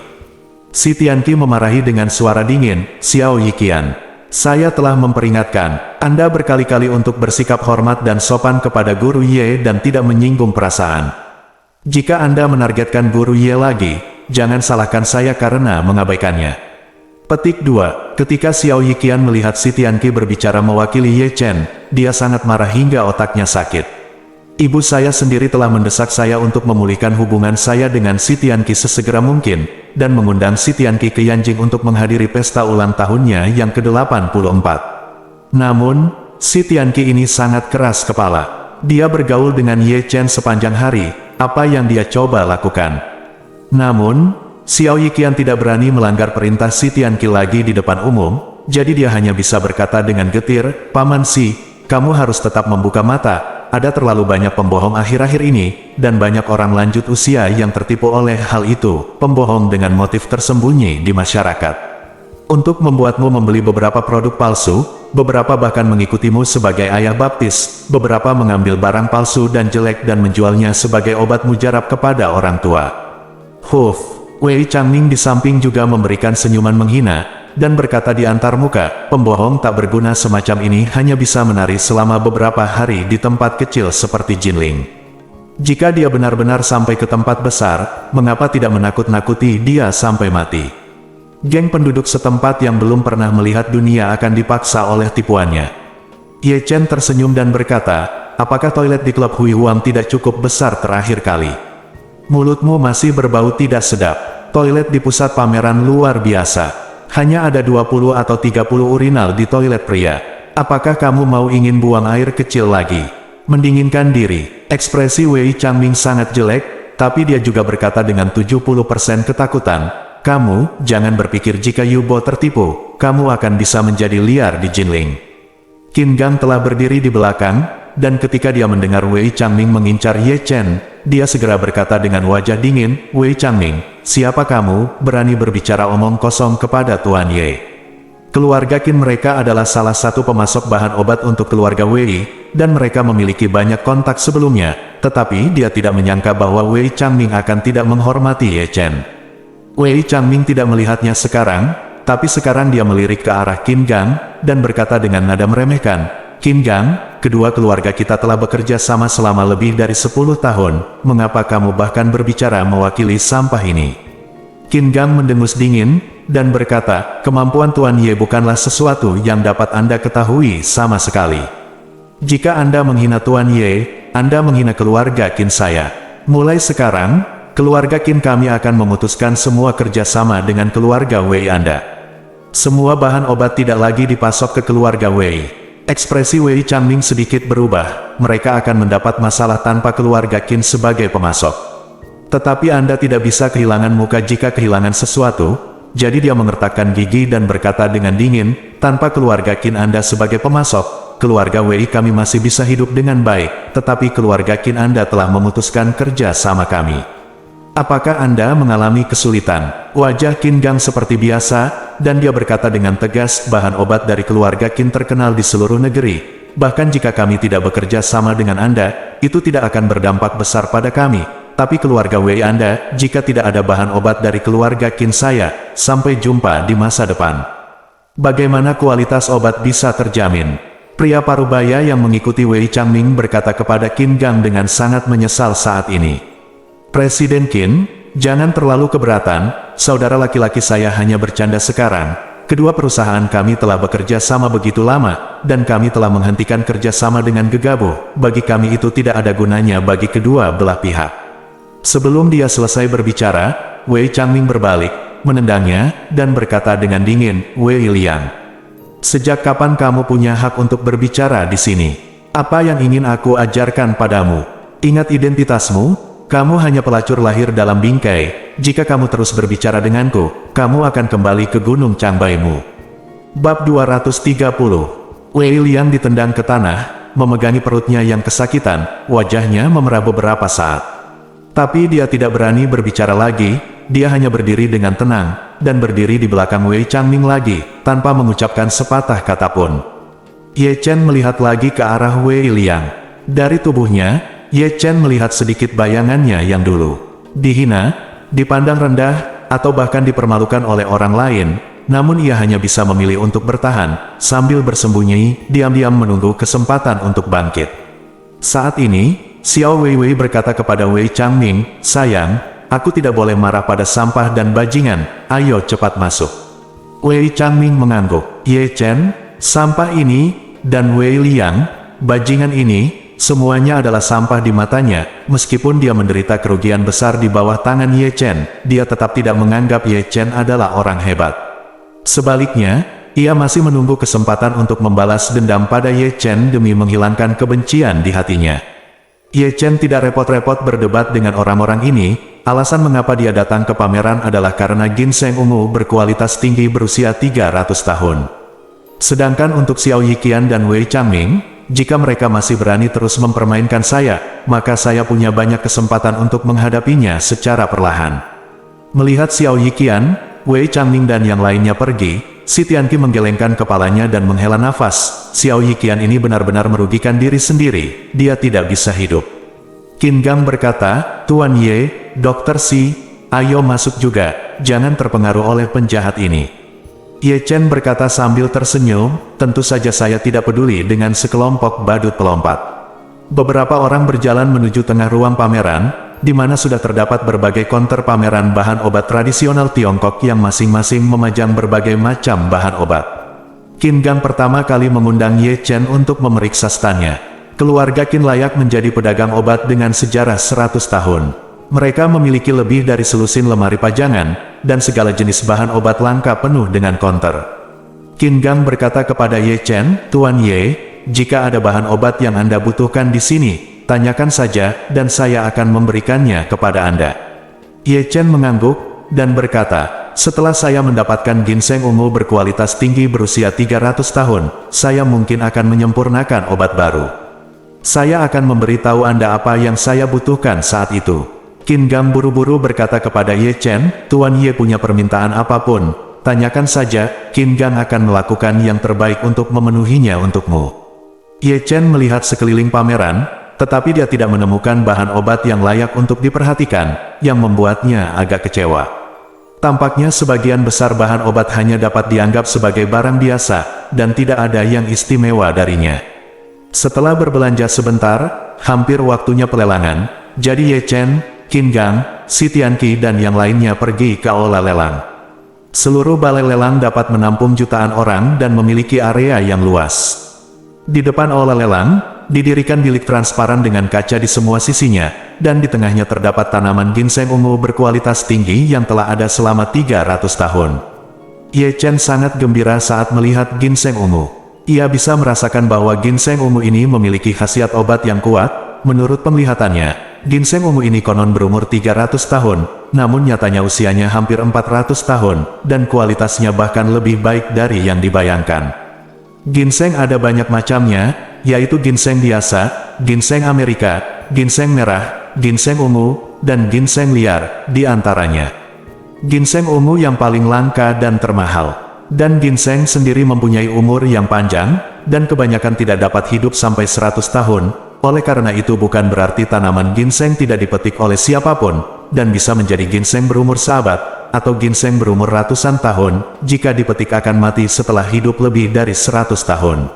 Si Tianqi memarahi dengan suara dingin, Xiao Yiqian. Saya telah memperingatkan, Anda berkali-kali untuk bersikap hormat dan sopan kepada Guru Ye dan tidak menyinggung perasaan. Jika Anda menargetkan Guru Ye lagi, jangan salahkan saya karena mengabaikannya. Petik 2. Ketika Xiao Yiqian melihat si Tianqi berbicara mewakili Ye Chen, dia sangat marah hingga otaknya sakit. Ibu saya sendiri telah mendesak saya untuk memulihkan hubungan saya dengan si Tianqi sesegera mungkin, dan mengundang si Tianqi ke Yanjing untuk menghadiri pesta ulang tahunnya yang ke-84. Namun, si Tianqi ini sangat keras kepala. Dia bergaul dengan Ye Chen sepanjang hari, apa yang dia coba lakukan. Namun, Xiao Yiqian tidak berani melanggar perintah si Tianqi lagi di depan umum, jadi dia hanya bisa berkata dengan getir, Paman Si, kamu harus tetap membuka mata. Ada terlalu banyak pembohong akhir-akhir ini, dan banyak orang lanjut usia yang tertipu oleh hal itu, pembohong dengan motif tersembunyi di masyarakat. Untuk membuatmu membeli beberapa produk palsu, beberapa bahkan mengikutimu sebagai ayah baptis, beberapa mengambil barang palsu dan jelek dan menjualnya sebagai obat mujarab kepada orang tua. Wei Changning di samping juga memberikan senyuman menghina, dan berkata di antar muka, pembohong tak berguna semacam ini hanya bisa menari selama beberapa hari di tempat kecil seperti Jinling. Jika dia benar-benar sampai ke tempat besar, mengapa tidak menakut-nakuti dia sampai mati? Geng penduduk setempat yang belum pernah melihat dunia akan dipaksa oleh tipuannya. Ye Chen tersenyum dan berkata, apakah toilet di klub Hui Huang tidak cukup besar terakhir kali? Mulutmu masih berbau tidak sedap. Toilet di pusat pameran luar biasa. Hanya ada 20 atau 30 urinal di toilet pria. Apakah kamu mau ingin buang air kecil lagi? Mendinginkan diri. Ekspresi Wei Changming sangat jelek, tapi dia juga berkata dengan 70% ketakutan, kamu, jangan berpikir jika Yubo tertipu, kamu akan bisa menjadi liar di Jinling. Qin Gang telah berdiri di belakang, dan ketika dia mendengar Wei Changming mengincar Ye Chen, dia segera berkata dengan wajah dingin, Wei Changming, siapa kamu, berani berbicara omong kosong kepada Tuan Ye? Keluarga Qin mereka adalah salah satu pemasok bahan obat untuk keluarga Wei, dan mereka memiliki banyak kontak sebelumnya, tetapi dia tidak menyangka bahwa Wei Changming akan tidak menghormati Ye Chen. Wei Changming tidak melihatnya sekarang, tapi sekarang dia melirik ke arah Qin Gang, dan berkata dengan nada meremehkan, Qin Gang, kedua keluarga kita telah bekerja sama selama lebih dari 10 tahun, mengapa kamu bahkan berbicara mewakili sampah ini? Qin Gang mendengus dingin, dan berkata, kemampuan Tuan Ye bukanlah sesuatu yang dapat Anda ketahui sama sekali. Jika Anda menghina Tuan Ye, Anda menghina keluarga Qin saya. Mulai sekarang, keluarga Qin kami akan memutuskan semua kerjasama dengan keluarga Wei Anda. Semua bahan obat tidak lagi dipasok ke keluarga Wei. Ekspresi Wei Changming sedikit berubah, mereka akan mendapat masalah tanpa keluarga Qin sebagai pemasok. Tetapi Anda tidak bisa kehilangan muka jika kehilangan sesuatu, jadi dia mengertakkan gigi dan berkata dengan dingin, tanpa keluarga Qin Anda sebagai pemasok, keluarga Wei kami masih bisa hidup dengan baik, tetapi keluarga Qin Anda telah memutuskan kerja sama kami. Apakah Anda mengalami kesulitan? Wajah Qin Gang seperti biasa, dan dia berkata dengan tegas, bahan obat dari keluarga Qin terkenal di seluruh negeri. Bahkan jika kami tidak bekerja sama dengan Anda, itu tidak akan berdampak besar pada kami. Tapi keluarga Wei Anda, jika tidak ada bahan obat dari keluarga Qin saya, sampai jumpa di masa depan. Bagaimana kualitas obat bisa terjamin? Pria parubaya yang mengikuti Wei Changming berkata kepada Qin Gang dengan sangat menyesal saat ini. Presiden Qin, jangan terlalu keberatan, saudara laki-laki saya hanya bercanda sekarang. Kedua perusahaan kami telah bekerja sama begitu lama, dan kami telah menghentikan kerjasama dengan gegabah. Bagi kami itu tidak ada gunanya bagi kedua belah pihak. Sebelum dia selesai berbicara, Wei Changming berbalik, menendangnya, dan berkata dengan dingin, "Wei Liang, sejak kapan kamu punya hak untuk berbicara di sini? Apa yang ingin aku ajarkan padamu? Ingat identitasmu, kamu hanya pelacur lahir dalam bingkai. Jika kamu terus berbicara denganku, kamu akan kembali ke Gunung Changbaimu." Bab 230. Wei Liang ditendang ke tanah, memegangi perutnya yang kesakitan, wajahnya memerah beberapa saat. Tapi dia tidak berani berbicara lagi, dia hanya berdiri dengan tenang, dan berdiri di belakang Wei Changming lagi, tanpa mengucapkan sepatah kata pun. Ye Chen melihat lagi ke arah Wei Liang. Dari tubuhnya, Ye Chen melihat sedikit bayangannya yang dulu dihina, dipandang rendah, atau bahkan dipermalukan oleh orang lain, namun ia hanya bisa memilih untuk bertahan, sambil bersembunyi, diam-diam menunggu kesempatan untuk bangkit. Saat ini, Xiao Weiwei berkata kepada Wei Changming, "Sayang, aku tidak boleh marah pada sampah dan bajingan, ayo cepat masuk." Wei Changming mengangguk. Ye Chen, sampah ini, dan Wei Liang, bajingan ini, semuanya adalah sampah di matanya. Meskipun dia menderita kerugian besar di bawah tangan Ye Chen, dia tetap tidak menganggap Ye Chen adalah orang hebat. Sebaliknya, ia masih menunggu kesempatan untuk membalas dendam pada Ye Chen demi menghilangkan kebencian di hatinya. Ye Chen tidak repot-repot berdebat dengan orang-orang ini. Alasan mengapa dia datang ke pameran adalah karena ginseng ungu berkualitas tinggi berusia 300 tahun. Sedangkan untuk Xiao Yiqian dan Wei Changming, jika mereka masih berani terus mempermainkan saya, maka saya punya banyak kesempatan untuk menghadapinya secara perlahan. Melihat Xiao Yiqian, Wei Changming dan yang lainnya pergi, si Tianqi menggelengkan kepalanya dan menghela nafas. Xiao Yiqian ini benar-benar merugikan diri sendiri, dia tidak bisa hidup. Qin Gang berkata, "Tuan Ye, Dr. Si, ayo masuk juga, jangan terpengaruh oleh penjahat ini." Ye Chen berkata sambil tersenyum, "Tentu saja saya tidak peduli dengan sekelompok badut pelompat." Beberapa orang berjalan menuju tengah ruang pameran, di mana sudah terdapat berbagai konter pameran bahan obat tradisional Tiongkok yang masing-masing memajang berbagai macam bahan obat. Qin Gang pertama kali mengundang Ye Chen untuk memeriksa stannya. Keluarga Qin layak menjadi pedagang obat dengan sejarah 100 tahun. Mereka memiliki lebih dari selusin lemari pajangan, dan segala jenis bahan obat langka penuh dengan konter. Qin Gang berkata kepada Ye Chen, "Tuan Ye, jika ada bahan obat yang Anda butuhkan di sini, tanyakan saja, dan saya akan memberikannya kepada Anda." Ye Chen mengangguk, dan berkata, "Setelah saya mendapatkan ginseng ungu berkualitas tinggi berusia 300 tahun, saya mungkin akan menyempurnakan obat baru. Saya akan memberitahu Anda apa yang saya butuhkan saat itu." Qin Gang buru-buru berkata kepada Ye Chen, "Tuan Ye punya permintaan apapun, tanyakan saja, Qin Gang akan melakukan yang terbaik untuk memenuhinya untukmu." Ye Chen melihat sekeliling pameran, tetapi dia tidak menemukan bahan obat yang layak untuk diperhatikan, yang membuatnya agak kecewa. Tampaknya sebagian besar bahan obat hanya dapat dianggap sebagai barang biasa, dan tidak ada yang istimewa darinya. Setelah berbelanja sebentar, hampir waktunya pelelangan, jadi Ye Chen, Qin Gang, si Tianqi dan yang lainnya pergi ke aula lelang. Seluruh balai lelang dapat menampung jutaan orang dan memiliki area yang luas. Di depan aula lelang, didirikan bilik transparan dengan kaca di semua sisinya, dan di tengahnya terdapat tanaman ginseng ungu berkualitas tinggi yang telah ada selama 300 tahun. Ye Chen sangat gembira saat melihat ginseng ungu. Ia bisa merasakan bahwa ginseng ungu ini memiliki khasiat obat yang kuat. Menurut penglihatannya, ginseng ungu ini konon berumur 300 tahun, namun nyatanya usianya hampir 400 tahun, dan kualitasnya bahkan lebih baik dari yang dibayangkan. Ginseng ada banyak macamnya, yaitu ginseng biasa, ginseng Amerika, ginseng merah, ginseng ungu, dan ginseng liar, di antaranya. Ginseng ungu yang paling langka dan termahal. Dan ginseng sendiri mempunyai umur yang panjang, dan kebanyakan tidak dapat hidup sampai 100 tahun, oleh karena itu bukan berarti tanaman ginseng tidak dipetik oleh siapapun, dan bisa menjadi ginseng berumur sahabat, atau ginseng berumur ratusan tahun, jika dipetik akan mati setelah hidup lebih dari 100 tahun.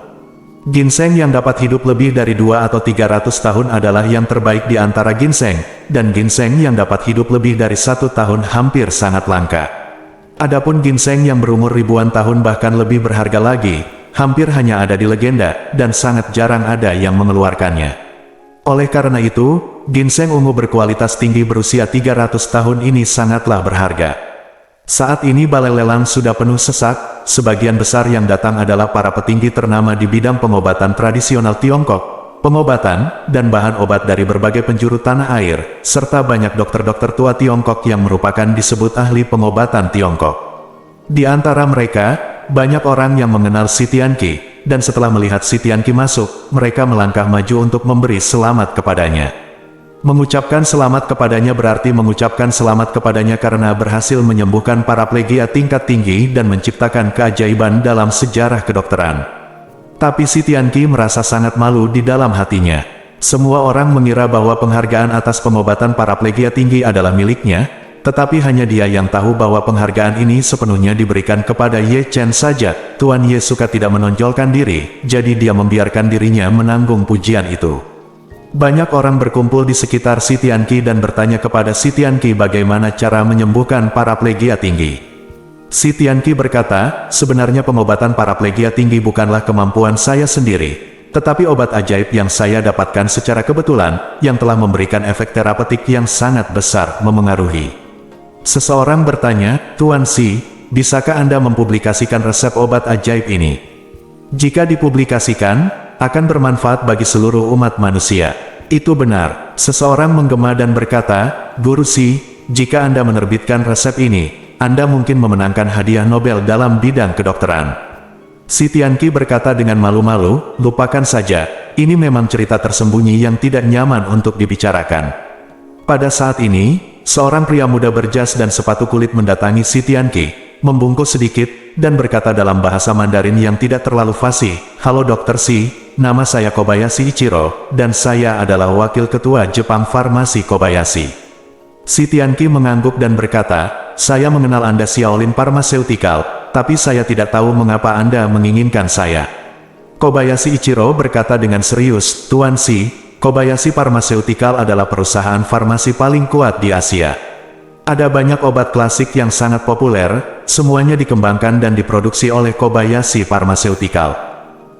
Ginseng yang dapat hidup lebih dari 2 atau 300 tahun adalah yang terbaik di antara ginseng, dan ginseng yang dapat hidup lebih dari 1 tahun hampir sangat langka. Adapun ginseng yang berumur ribuan tahun bahkan lebih berharga lagi, hampir hanya ada di legenda, dan sangat jarang ada yang mengeluarkannya. Oleh karena itu, ginseng ungu berkualitas tinggi berusia 300 tahun ini sangatlah berharga. Saat ini balai lelang sudah penuh sesak, sebagian besar yang datang adalah para petinggi ternama di bidang pengobatan tradisional Tiongkok, pengobatan, dan bahan obat dari berbagai penjuru tanah air, serta banyak dokter-dokter tua Tiongkok yang merupakan disebut ahli pengobatan Tiongkok. Di antara mereka, banyak orang yang mengenal Si Tianqi, dan setelah melihat Si Tianqi masuk, mereka melangkah maju untuk memberi selamat kepadanya. Mengucapkan selamat kepadanya berarti mengucapkan selamat kepadanya karena berhasil menyembuhkan paraplegia tingkat tinggi dan menciptakan keajaiban dalam sejarah kedokteran. Tapi Si Tianqi merasa sangat malu di dalam hatinya. Semua orang mengira bahwa penghargaan atas pengobatan paraplegia tinggi adalah miliknya, tetapi hanya dia yang tahu bahwa penghargaan ini sepenuhnya diberikan kepada Ye Chen saja. Tuan Ye suka tidak menonjolkan diri, jadi dia membiarkan dirinya menanggung pujian itu. Banyak orang berkumpul di sekitar Si Tianqi dan bertanya kepada Si Tianqi bagaimana cara menyembuhkan paraplegia tinggi. Si Tianqi berkata, sebenarnya pengobatan paraplegia tinggi bukanlah kemampuan saya sendiri, tetapi obat ajaib yang saya dapatkan secara kebetulan, yang telah memberikan efek terapeutik yang sangat besar memengaruhi. Seseorang bertanya, Tuan Si, bisakah Anda mempublikasikan resep obat ajaib ini? Jika dipublikasikan, akan bermanfaat bagi seluruh umat manusia. Itu benar. Seseorang menggema dan berkata, Guru Si, jika Anda menerbitkan resep ini, Anda mungkin memenangkan hadiah Nobel dalam bidang kedokteran. Si Tianqi berkata dengan malu-malu, lupakan saja, ini memang cerita tersembunyi yang tidak nyaman untuk dibicarakan. Pada saat ini, seorang pria muda berjas dan sepatu kulit mendatangi Si Tianqi, membungkuk sedikit, dan berkata dalam bahasa Mandarin yang tidak terlalu fasih, Halo Dr. Si, nama saya Kobayashi Ichiro, dan saya adalah Wakil Ketua Jepang Farmasi Kobayashi. Si Tianqi mengangguk dan berkata, saya mengenal Anda Shaolin Pharmaceutical, tapi saya tidak tahu mengapa Anda menginginkan saya. Kobayashi Ichiro berkata dengan serius, Tuan Si, Kobayashi Pharmaceutical adalah perusahaan farmasi paling kuat di Asia. Ada banyak obat klasik yang sangat populer, semuanya dikembangkan dan diproduksi oleh Kobayashi Pharmaceutical.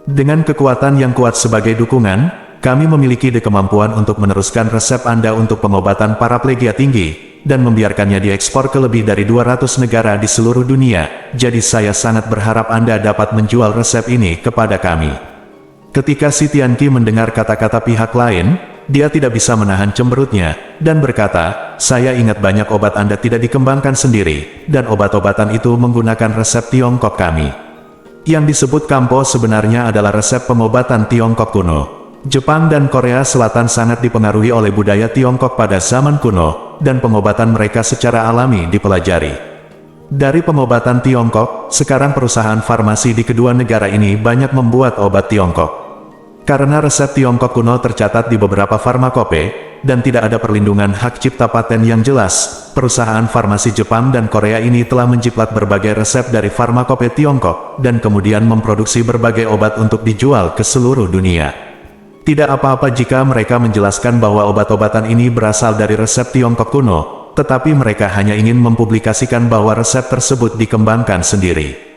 Dengan kekuatan yang kuat sebagai dukungan, kami memiliki kemampuan untuk meneruskan resep Anda untuk pengobatan paraplegia tinggi, dan membiarkannya diekspor ke lebih dari 200 negara di seluruh dunia, jadi saya sangat berharap Anda dapat menjual resep ini kepada kami. Ketika Si Tianqi mendengar kata-kata pihak lain, dia tidak bisa menahan cemberutnya, dan berkata, saya ingat banyak obat Anda tidak dikembangkan sendiri, dan obat-obatan itu menggunakan resep Tiongkok kami. Yang disebut Kampo sebenarnya adalah resep pengobatan Tiongkok kuno. Jepang dan Korea Selatan sangat dipengaruhi oleh budaya Tiongkok pada zaman kuno, dan pengobatan mereka secara alami dipelajari. Dari pengobatan Tiongkok, sekarang perusahaan farmasi di kedua negara ini banyak membuat obat Tiongkok. Karena resep Tiongkok kuno tercatat di beberapa farmakope, dan tidak ada perlindungan hak cipta paten yang jelas, perusahaan farmasi Jepang dan Korea ini telah menjiplak berbagai resep dari farmakope Tiongkok, dan kemudian memproduksi berbagai obat untuk dijual ke seluruh dunia. Tidak apa-apa jika mereka menjelaskan bahwa obat-obatan ini berasal dari resep Tiongkok kuno, tetapi mereka hanya ingin mempublikasikan bahwa resep tersebut dikembangkan sendiri.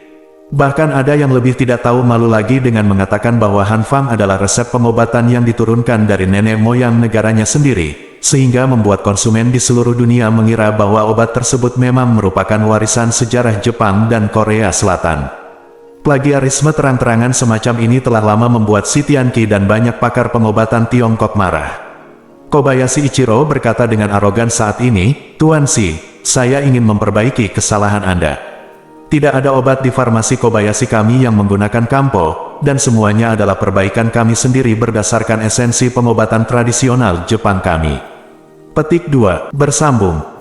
Bahkan ada yang lebih tidak tahu malu lagi dengan mengatakan bahwa Hanfang adalah resep pengobatan yang diturunkan dari nenek moyang negaranya sendiri, sehingga membuat konsumen di seluruh dunia mengira bahwa obat tersebut memang merupakan warisan sejarah Jepang dan Korea Selatan. Plagiarisme terang-terangan semacam ini telah lama membuat Si Tianqi dan banyak pakar pengobatan Tiongkok marah. Kobayashi Ichiro berkata dengan arogan saat ini, Tuan Si, saya ingin memperbaiki kesalahan Anda. Tidak ada obat di farmasi Kobayashi kami yang menggunakan Kampo, dan semuanya adalah perbaikan kami sendiri berdasarkan esensi pengobatan tradisional Jepang kami. Petik 2. Bersambung.